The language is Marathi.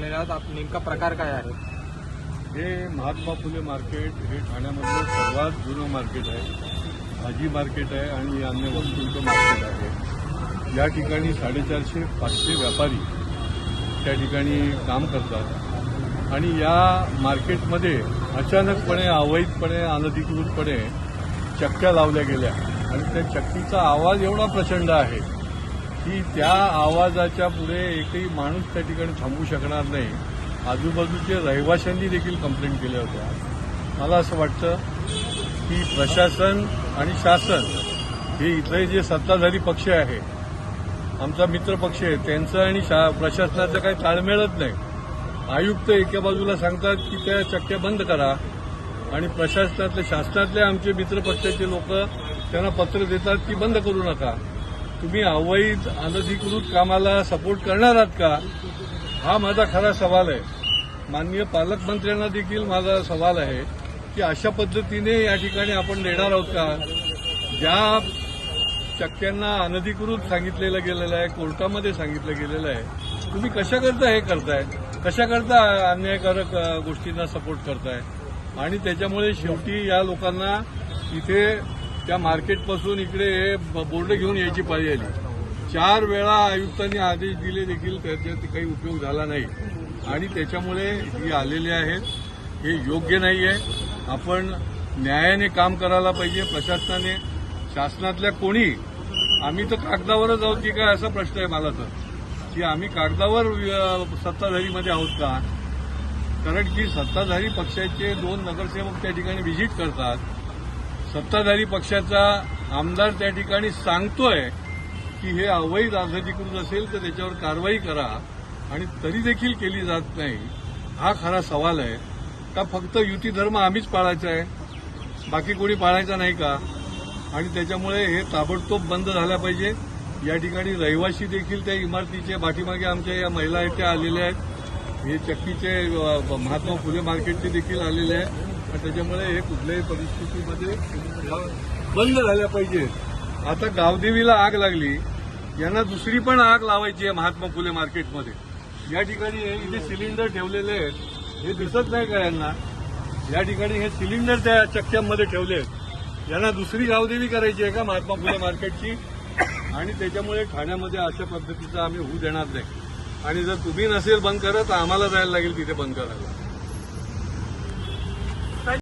नेमका प्रकार काय आहे? हे महात्मा फुले मार्केट हे ठाण्यामधलं सर्वात जुनं मार्केट आहे. भाजी मार्केट आहे आणि अन्य वस्तूंचं मार्केट आहे. या ठिकाणी 450-500 व्यापारी त्या ठिकाणी काम करतात आणि या मार्केटमध्ये अचानकपणे अवैधपणे अनधिकृतपणे चक्क्या लावल्या गेल्या आणि त्या चक्कीचा आवाज एवढा प्रचंड आहे की त्या आवाजाच्या पुढे एकही माणूस त्या ठिकाणी थांबू शकणार नाही. आजूबाजूचे रहिवाशांनी देखील कंप्लेंट केल्या होत्या. मला असं वाटतं की प्रशासन आणि शासन हे इथले जे सत्ताधारी पक्ष आहे, आमचा मित्र पक्ष आहे, त्यांचं आणि प्रशासनाचं काही ताळमेळच नाही. आयुक्त एका बाजूला सांगतात की त्या चक्क्या बंद करा आणि प्रशासनातले शासनातले आमचे मित्र पक्षाचे लोक त्यांना पत्र देतात की बंद करू नका. तुम्ही अवैध अनधिकृत कामाला सपोर्ट करणार आहात का? हा माझा खरा सवाल आहे. माननीय पालकमंत्र्यांना देखील माझा सवाल आहे की अशा पद्धतीने या ठिकाणी आपण देणार आहोत का? ज्या चक्क्यांना अनधिकृत सांगितलेलं गेलेलं आहे, कोर्टामध्ये सांगितलं गेलेलं आहे, तुम्ही कशाकरता हे करताय? कशाकरता अन्यायकारक गोष्टींना सपोर्ट करताय? आणि त्याच्यामुळे शेवटी या लोकांना इथे त्या मार्केटपासून इकडे हे बोर्ड घेऊन यायची पाळी आली. 4 वेळा आयुक्तांनी आदेश दिले देखील त्याच्यात काही उपयोग झाला नाही आणि त्याच्यामुळे ही आलेले आहेत. हे योग्य नाही आहे. आपण न्यायाने काम करायला पाहिजे. प्रशासनाने, शासनातल्या कोणी, आम्ही तर कागदावरच आहोत की काय असा प्रश्न आहे मला तर, की आम्ही कागदावर सत्ताधारीमध्ये आहोत का? कारण की सत्ताधारी पक्षाचे 2 नगरसेवक त्या ठिकाणी व्हिजिट करतात. सत्ताधारी पक्षाचा आमदार त्या ठिकाणी सांगतोय की हे अवैध अनधिकृत असेल तर त्याच्यावर कारवाई करा आणि तरी देखील केली जात नाही. हा खरा सवाल आहे. का फक्त युती धर्म आम्हीच पाळायचा आहे, बाकी कोणी पाळायचा नाही का? आणि त्याच्यामुळे हे ताबडतोब बंद झालं पाहिजे. या ठिकाणी रहिवासी देखील त्या इमारतीचे पाठीमागे आमच्या या महिला आहेत त्या आलेल्या आहेत. हे चक्कीचे महात्मा फुले मार्केटचे देखील आलेले आहेत. त्याच्यामुळे हे कुठल्याही परिस्थितीमध्ये बंद झाल्या पाहिजे. आता गावदेवीला आग लागली, यांना दुसरी पण आग लावायची आहे महात्मा फुले मार्केटमध्ये. या ठिकाणी इथे सिलेंडर ठेवलेले आहेत, हे दिसत नाही का यांना? या ठिकाणी हे सिलेंडर त्या चक्क्यांमध्ये ठेवले आहेत. यांना दुसरी गावदेवी करायची आहे का महात्मा फुले मार्केटची? आणि त्याच्यामुळे ठाण्यामध्ये अशा पद्धतीचं आम्ही होऊ देणार नाही. आणि जर तुम्ही नसेल बंद करत तर आम्हाला जायला लागेल तिथे बंद करायला.